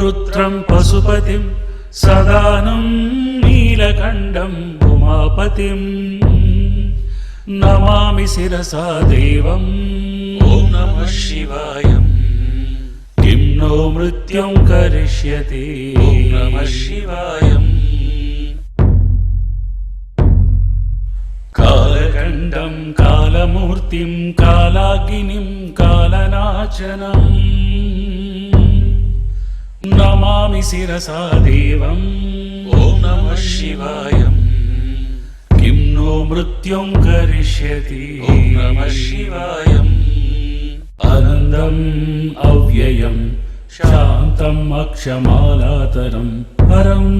वृत्रं पशुपतिं सदानं नीलकण्ठं उमापतिं नमामि शिरसा देवम् ॐ नमः शिवाय। किं नो मृत्युं करिष्यति ॐ नमः शिवाय। कालकण्ठं कालमूर्तिं कालाग्निं कालनाशनं नमामि शिरसा देवम् ॐ नमः शिवाय। किं नो मृत्युं करिष्यति ॐ नमः शिवाय। अनन्दम् अव्ययं शान्तम् अक्षमालातरं परम्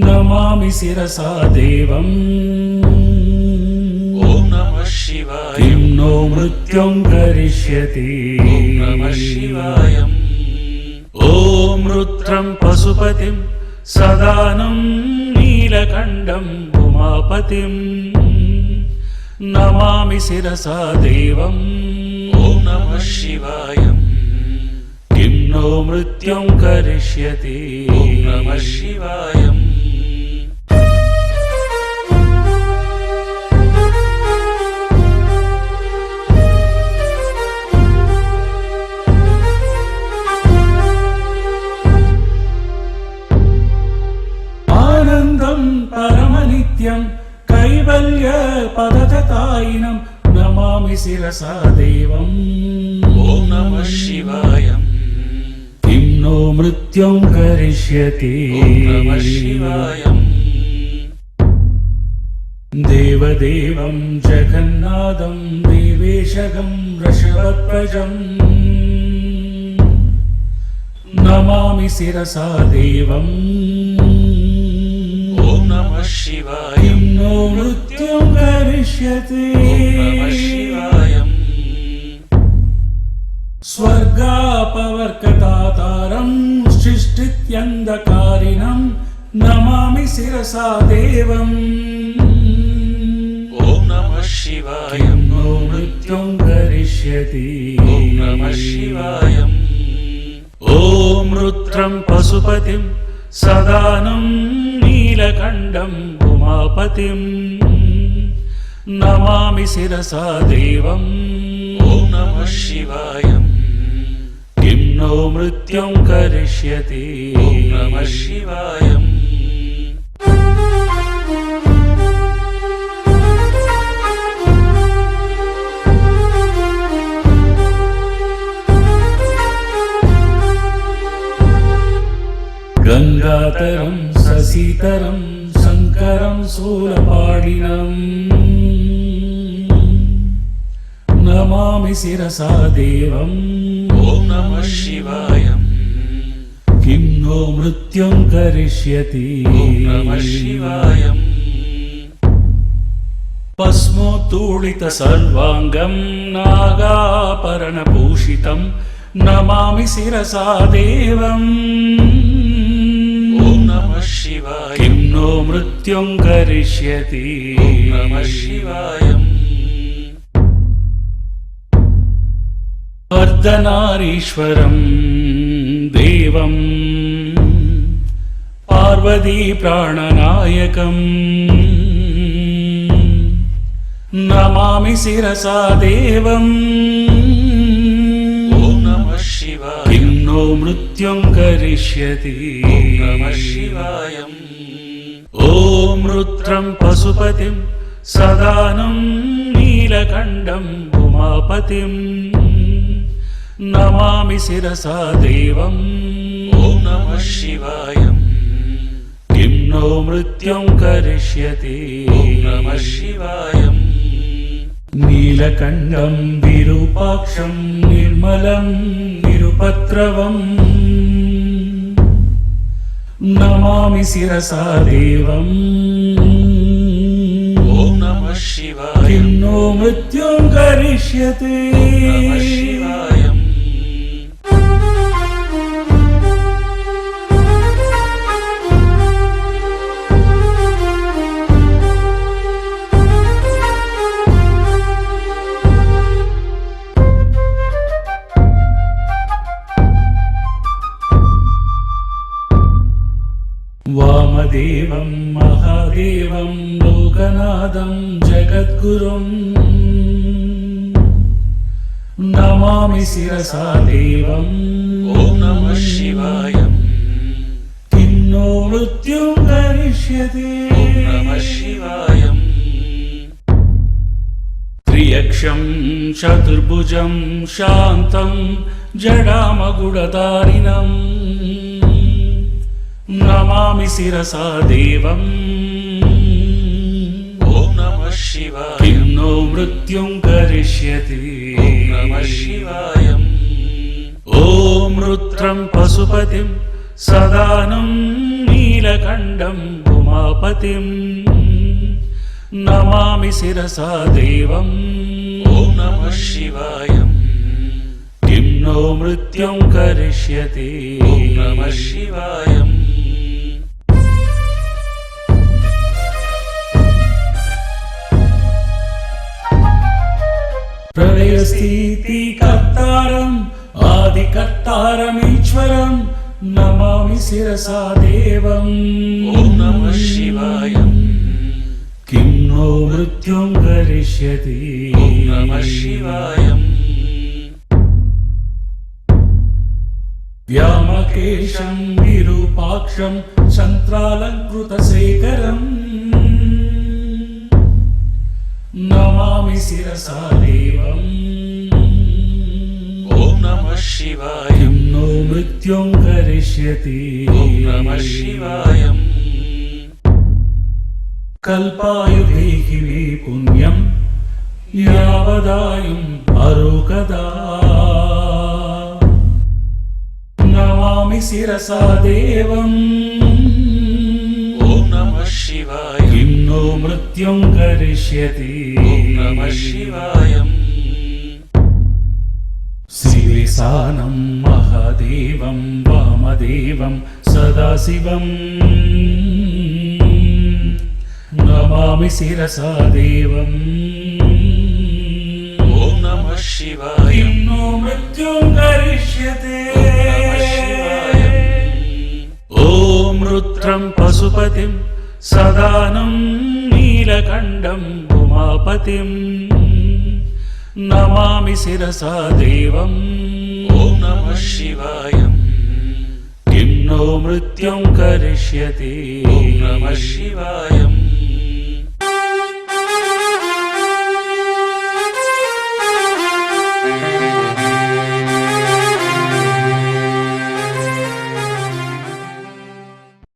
नमामि शिरसा देवम् ॐ नमः शिवाय। किं नो मृत्युं करिष्यति ॐ नमः शिवाय। ॐ रुद्रं पशुपतिं सदानं नीलकण्ठं उमापतिं नमामि शिरसा देवम् ॐ नमः शिवाय। किं नो मृत्युं करिष्यति ॐ नमः शिवाय। आनन्दं परमनित्यं कैवल्य पदततायिनं नमामि शिरसा देवम् ॐ नमः शिवाय। किं नो मृत्युं करिष्यति ॐ नमः शिवाय। देवदेवं जगन्नाथं देवेशगं वृषभध्वजं नमामि शिरसा देवम् ॐ नमः शिवाय। किं नो मृत्युं करिष्यति ॐ नमः शिवाय। स्वर्गापवर्गदातारं सृष्टित्यन्धकारिणं नमामि शिरसा देवम् ॐ नमः शिवाय। किं नो मृत्युं करिष्यति ॐ नमः शिवाय। ॐ रुद्रं पशुपतिं सदानं नीलकण्ठं उमापतिं नमामि शिरसा देवम् ॐ नमः शिवाय। किं नो मृत्युं करिष्यति ॐ नमः शिवाय। गंगाधरं शशिधरं शंकरं शूलपाणिनं नमामि शिरसा देवम् ॐ नमः शिवाय। किं नो मृत्युं करिष्यति ॐ नमः शिवाय। भस्मोत्तोलित सर्वांगं नागाभरणभूषितं नमामि शिरसा देवम् ॐ नमः शिवाय। किं नो मृत्युं करिष्यति ॐ नमः शिवाय। अर्धनारीश्वरं देवं पार्वती प्राणनायकं नमामि शिरसा देवम् ॐ नमः शिवाय। किं नो मृत्युं करिष्यति ॐ नमः शिवाय। ॐ रुद्रं पशुपतिं सदानं नीलकण्ठं उमापतिं नमामि शिरसा देवम् ॐ नमः शिवाय। किं नो मृत्युं करिष्यति ॐ नमः शिवाय। नीलकण्ठं विरूपाक्षं निर्मलं निरुपद्रवम् नमामि शिरसा देवम् ॐ नमः शिवाय। किं नो मृत्युं करिष्यति ॐ नमः शिवाय। వామदेవం మహాదేవం లోకనాథం జగద్గురుం నమామి శిరసా దేవం. ఓం నమః శివాయ. కిం నో మృత్యుం కరిష్యతి. ఓం నమః శివాయ. త్రియక్షం చతుర్భుజం శాంతం జడామగుడధారిణం నమామి శిరసా దేవం. ఓం నమః శివాయ. కిం నో మృత్యుం కరిష్యతి. ఓం నమః శివాయ. ఓం రుద్రం పశుపతిం సదానం నీలకంఠం ఉమాపతిం నమామి శిరసా దేవం. ఓం నమః శివాయ. కిం నో మృత్యుం కరిష్యతి. ఓం నమః శివాయ. ప్రళయస్థితి కర్తారం ఆదికర్తారమీశ్వరం నమామి శిరసా దేవం. ఓం నమః శివాయ. కిం నో మృత్యుం కరిష్యతి. ఓం నమః శివాయ. వ్యామకేశం విరూపాక్షం చంద్రాలంకృతశేఖరం నమామి శిరసా దేవం. ఓం నమః శివాయ. కిం నో మృత్యుం కరిష్యతి. ఓం నమః శివాయ. కల్పాయుధేహి మే పుణ్యం యావదాయుం అరోగదా నమామి శిరసా దేవం. ఓం నమః శివాయ. కిం నో మృత్యుం కరిష్యతి. ఓం నమః శివాయ. శివేశానం మహాదేవం వామదేవం సదాశివం నమామి శిరసా దేవం. ఓం నమః శివాయ. కిం నో మృత్యుం కరిష్యతి. ఓం రుద్రం పశుపతిం సదానం నీలకంఠం ఉమాపతిం నమామి శిరసా దేవం. ఓం నమః శివాయ. కిం నో మృత్యుం కరిష్యతి. ఓం నమః శివాయ.